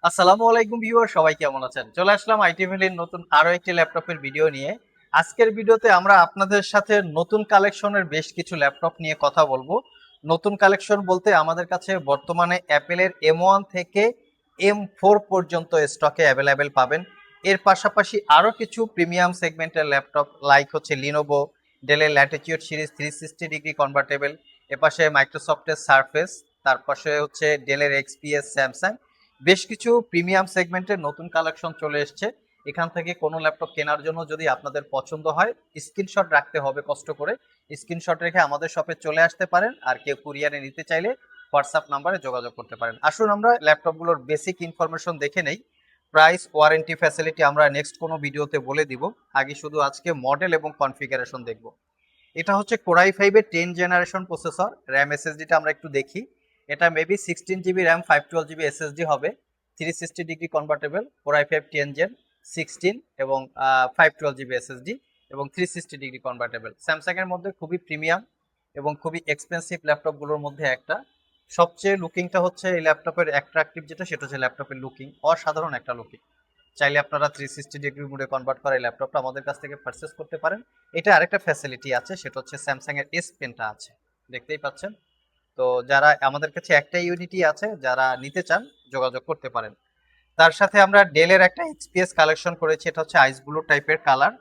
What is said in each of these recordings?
আসসালামু আলাইকুম ভিউয়ার, সবাই কেমন আছেন? চলে আসলাম আইটি ভ্যালির নতুন আরো একটি ল্যাপটপের ভিডিও নিয়ে। আজকের ভিডিওতে আমরা আপনাদের সাথে নতুন কালেকশনের বেশ কিছু ল্যাপটপ নিয়ে কথা বলবো। নতুন কালেকশন বলতে আমাদের কাছে বর্তমানে অ্যাপেলের M1 থেকে M4 পর্যন্ত স্টকে অ্যাভেলেবেল পাবেন। এর পাশাপাশি আরো কিছু প্রিমিয়াম সেগমেন্টের ল্যাপটপ লাইক হচ্ছে লিনোভো, ডেলের ল্যাটিটিউড সিরিজ 360 ডিগ্রি কনভার্টেবল, এপাশে মাইক্রোসফটের সারফেস, তার পাশে হচ্ছে ডেলের এক্সপিএস, স্যামসাং, বেশ কিছু প্রিমিয়াম সেগমেন্টের নতুন কালেকশন চলে এসছে। এখান থেকে কোনো ল্যাপটপ কেনার জন্য যদি আপনাদের পছন্দ হয়, স্ক্রিনশট রাখতে হবে কষ্ট করে। স্ক্রিনশট রেখে আমাদের শপে চলে আসতে পারেন, আর কেউ কুরিয়ারে নিতে চাইলে হোয়াটসঅ্যাপ নাম্বারে যোগাযোগ করতে পারেন। আসুন আমরা ল্যাপটপগুলোর বেসিক ইনফরমেশন দেখে নেই। প্রাইস, ওয়ারেন্টি, ফ্যাসিলিটি আমরা নেক্সট কোনো ভিডিওতে বলে দিব। আগে শুধু আজকে মডেল এবং কনফিগারেশন দেখব। এটা হচ্ছে কোরাই 5-এর 10 জেনারেশন প্রসেসর। র্যাম এসএসডিটা আমরা একটু দেখি। এটা maybe 16 GB RAM, 512 GB SSD হবে, 360 ডিগ্রি কনভার্টেবল, কোরাই 5 10 জেন 16 এবং 512 জিবি এসএসডি এবং 360 ডিগ্রি কনভার্টেবল। স্যামসাং এর মধ্যে খুবই প্রিমিয়াম এবং খুবই এক্সপেন্সিভ ল্যাপটপগুলোর মধ্যে একটা। সবচেয়ে লুকিংটা হচ্ছে এই ল্যাপটপের অ্যাট্রাকটিভ, যেটা সেটা হচ্ছে ল্যাপটপের লুকিং, অসাধারণ একটা লুকিং। চাইলে আপনারা 360 ডিগ্রি মোডে কনভার্ট করা এই ল্যাপটপটা আমাদের কাছ থেকে পারচেস করতে পারেন। এটা আরেকটা ফ্যাসিলিটি আছে, সেটা হচ্ছে স্যামসাং এর এস পেনটা আছে, দেখতেই পাচ্ছেন। তো যারা আমাদের কাছে একটা ইউনিটি আছে, যারা নিতে চান যোগাযোগ করতে পারেন। তার সাথে আমরা ডেলের একটা এক্সপিএস কালেকশন করেছি, এটা হচ্ছে আইস ব্লু টাইপের কালার।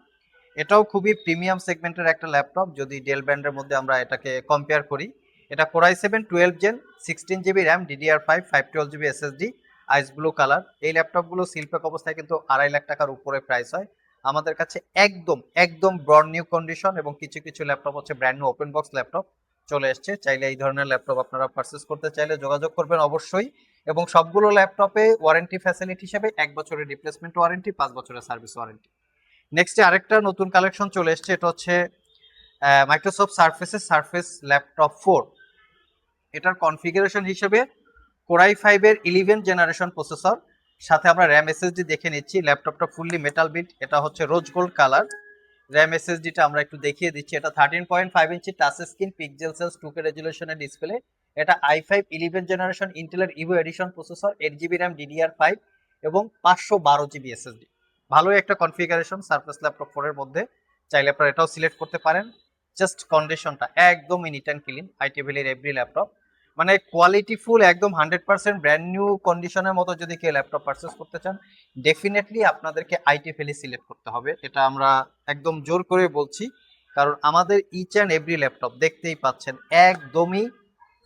এটাও খুবই প্রিমিয়াম সেগমেন্টের একটা ল্যাপটপ যদি ডেল ব্র্যান্ডের মধ্যে আমরা এটাকে কম্পেয়ার করি। এটা core i 7 12 gen, 16 GB RAM, DDR5, 512 GB SSD, ice blue colour. এই ল্যাপটপগুলো সিলপ্যাক অবস্থায় কিন্তু 2.5 লাখ টাকার উপরে প্রাইস হয়। আমাদের কাছে একদম একদম ব্র্যান্ড নিউ কন্ডিশন, এবং কিছু কিছু ল্যাপটপ হচ্ছে brand new open box laptop চলে এসছে। চাইলে এই ধরনের ল্যাপটপ আপনারা পারচেস করতে চাইলে যোগাযোগ করবেন অবশ্যই। এবং সবগুলো ল্যাপটপে ওয়ারেন্টি ফ্যাসিলিটি হিসেবে 1 বছরের রিপ্লেসমেন্ট ওয়ারেন্টি, 5 বছরের সার্ভিস ওয়ারেন্টি। নেক্সটে আরেকটা নতুন কালেকশন চলে এসছে, এটা হচ্ছে মাইক্রোসফট সারফেসের সারফেস ল্যাপটপ 4। এটার কনফিগারেশন হিসেবে কোরাই 5-এর 11 জেনারেশন প্রসেসর, সাথে আমরা র্যাম এসএসডি দেখে নিচ্ছি। ল্যাপটপটা ফুললি মেটাল বিল্ড, এটা হচ্ছে রোজ গোল্ড কালার। র্যাম এসএসডিটা আমরা একটু দেখিয়ে দিচ্ছি। এটা 13.5 inch touch screen pixel cells 2K রেজুলেশনের ডিসপ্লে। এটা i5 11 জেনারেশন ইন্টেলের Evo edition processor, 8 GB RAM, DDR5 এবং 512 জিবি এসএসডি। ভালোই একটা কনফিগারেশন সারফেস ল্যাপটপ 4 এর মধ্যে। চাইলে আপনারা এটাও সিলেক্ট করতে পারেন। জাস্ট কন্ডিশনটা একদমই নিট অ্যান্ড ক্লিন, আইটি ভ্যালির এভরি ল্যাপটপ। মানে কোয়ালিটি ফুল, একদম 100% ব্র্যান্ড নিউ কন্ডিশনের মতো যদি কেউ ল্যাপটপ পারচেস করতে চান, ডেফিনেটলি আপনাদেরকে আইটি ভ্যালি সিলেক্ট করতে হবে, এটা আমরা একদম জোর করে বলছি। কারণ আমাদের ইচ অ্যান্ড এভরি ল্যাপটপ দেখতেই পাচ্ছেন একদমই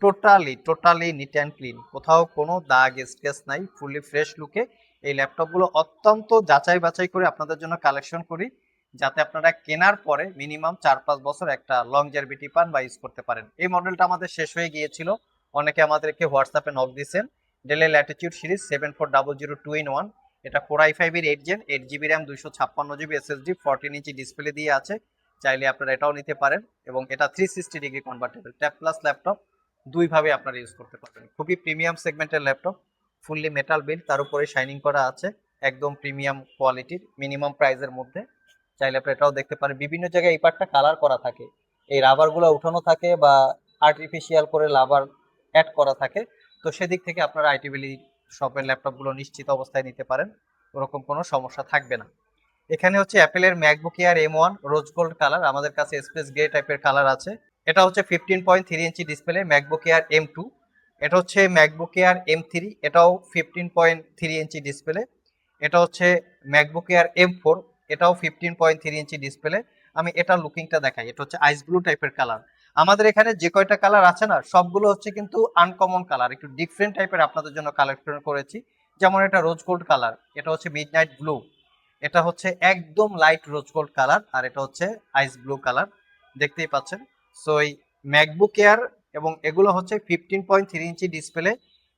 totally totally NEET and clean, কোথাও কোনো দাগ স্ক্র্যাচ নাই, ফুলি ফ্রেশ লুকে এই ল্যাপটপগুলো অত্যন্ত যাচাই বাছাই করে আপনাদের জন্য কালেকশন করি, যাতে আপনারা কেনার পরে মিনিমাম 4-5 বছর একটা লংজারভিটি পান বা ইউজ করতে পারেন। এই মডেলটা আমাদের শেষ হয়ে গিয়েছিল, অনেকে আমাদেরকে হোয়াটসঅ্যাপে নক দিয়েছেন। ডেলের ল্যাটিটিউড সিরিজ 7400 2-in-1। এটা কোরাই 5-এর 8 gen, 8 GB RAM, 256 GB SSD, 14 inch display দিয়ে আছে। চাইলে আপনারা এটাও নিতে পারেন। এবং এটা 360 degree convertible tab plus laptop, দুইভাবে আপনারা ইউজ করতে পারবেন। খুবই প্রিমিয়াম সেগমেন্টের ল্যাপটপ, ফুললি মেটাল বিল্ড, তার উপরে শাইনিং করা আছে, একদম প্রিমিয়াম কোয়ালিটির, মিনিমাম প্রাইসের মধ্যে। চাইলে আপনি এটাও দেখতে পারেন। বিভিন্ন জায়গায় এই পার্টটা কালার করা থাকে, এই রাবারগুলো উঠানো থাকে বা আর্টিফিশিয়াল করে রাবার অ্যাড করা থাকে। তো সেদিক থেকে আপনারা আইটিভিলি শপের ল্যাপটপগুলো নিশ্চিত অবস্থায় নিতে পারেন, ওরকম কোনো সমস্যা থাকবে না। এখানে হচ্ছে অ্যাপেলের MacBook Air M1 rose gold colour, আমাদের কাছে স্পেস গ্রে টাইপের কালার আছে। এটা হচ্ছে 15.3 inch display MacBook air M2। এটা হচ্ছে ম্যাকবুক এয়ার M3, এটাও 15.3 ইঞ্চি ডিসপ্লে। এটা হচ্ছে ম্যাকবুক এয়ার M4, এটাও 15.3 ইঞ্চি ডিসপ্লে। আমি এটা লুকিংটা দেখাই, এটা হচ্ছে আইস ব্লু টাইপের কালার। আমাদের এখানে যে কয়টা কালার আছে না, সবগুলো হচ্ছে কিন্তু আনকমন কালার, একটু ডিফারেন্ট টাইপের আপনাদের জন্য কালেকশন করেছি। যেমন এটা রোজ গোল্ড কালার, এটা হচ্ছে মিডনাইট ব্লু, এটা হচ্ছে একদম লাইট রোজ গোল্ড কালার, আর এটা হচ্ছে আইস ব্লু কালার, দেখতেই পাচ্ছেন। সো এই ম্যাকবুক এয়ার এবং এগুলো হচ্ছে 15.3 ইঞ্চি ডিসপ্লে।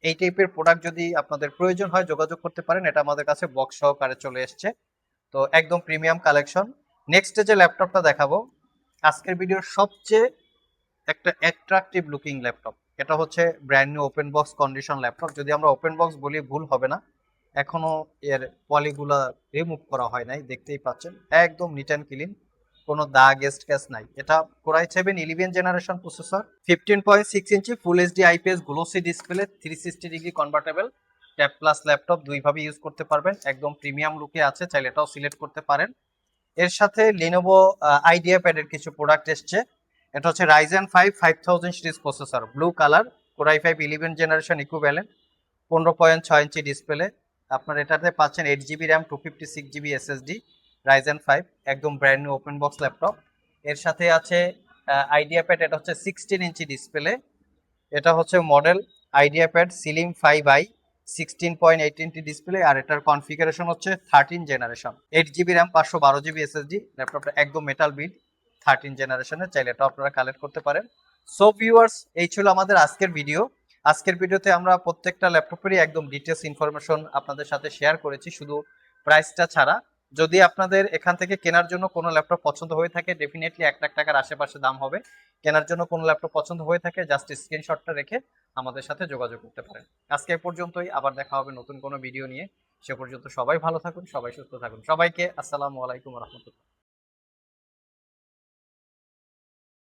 এই টাইপের প্রোডাক্ট যদি আপনাদের প্রয়োজন হয় যোগাযোগ করতে পারেন, এটা আমাদের কাছে বক্স সহকারে চলে এসছে। তো একদম প্রিমিয়াম কালেকশন। নেক্সট যে ল্যাপটপটা দেখাবো, আজকের ভিডিওর সবচেয়ে একটা অ্যাট্রাকটিভ লুকিং ল্যাপটপ। এটা হচ্ছে brand new open box condition laptop. যদি আমরা ওপেন বক্স বলি ভুল হবে না, এখনো এর পলিগুলা রিমুভ করা হয় নাই, দেখতেই পাচ্ছেন একদম নিট অ্যান্ড ক্লিন, কোনো দাগ স্ক্র্যাচ নাই। এটা core i 7 11 generation processor, 15.6 inch full HD IPS glossy display, 360 degree convertible, tab plus laptop দুইভাবে ইউজ করতে পারবেন, একদম প্রিমিয়াম লুকে আছে, চাইলে এটাও সিলেক্ট করতে পারেন। এর সাথে Lenovo IdeaPad এর কিছু প্রোডাক্ট এসছে। এটা হচ্ছে Ryzen 5 5000 series processor, blue colour, Core i5 11 generation equivalent, 15.6 inch display. আপনার এটাতে পাচ্ছেন 8 GB RAM, 256 GB SSD, Ryzen 5, একদম brand new open box laptop. এর সাথে আছে IdeaPad, এটা হচ্ছে 16 ইঞ্চি ডিসপ্লে। এটা হচ্ছে model IdeaPad Slim 5i, 16.8 inch display, আর এটার কনফিগারেশন হচ্ছে 13 generation, 8 GB RAM, 512 GB SSD. ল্যাপটপটা একদম মেটাল বিল্ড, 13 জেনারেশনের, চাইলে এটা আপনারা কালেক্ট করতে পারেন। সো ভিউয়ার্স, এই ছিল আমাদের আজকের ভিডিও। আজকের ভিডিওতে আমরা প্রত্যেকটা ল্যাপটপেরই একদম ডিটেলস ইনফরমেশন আপনাদের সাথে শেয়ার করেছি, শুধু প্রাইসটা ছাড়া। যদি আপনাদের এখান থেকে কেনার জন্য কোনো ল্যাপটপ পছন্দ হয়ে থাকে, ডেফিনেটলি 1 লাখ টাকার আশেপাশে দাম হবে। কেনার জন্য কোনো ল্যাপটপ পছন্দ হয়ে থাকে, জাস্ট স্ক্রিনশটটা রেখে আমাদের সাথে যোগাযোগ করতে পারেন। আজকে এ পর্যন্তই, আবার দেখা হবে নতুন কোনো ভিডিও নিয়ে। সে পর্যন্ত সবাই ভালো থাকুন, সবাই সুস্থ থাকুন। সবাইকে আসসালামু আলাইকুম রহমতুল্লাহ।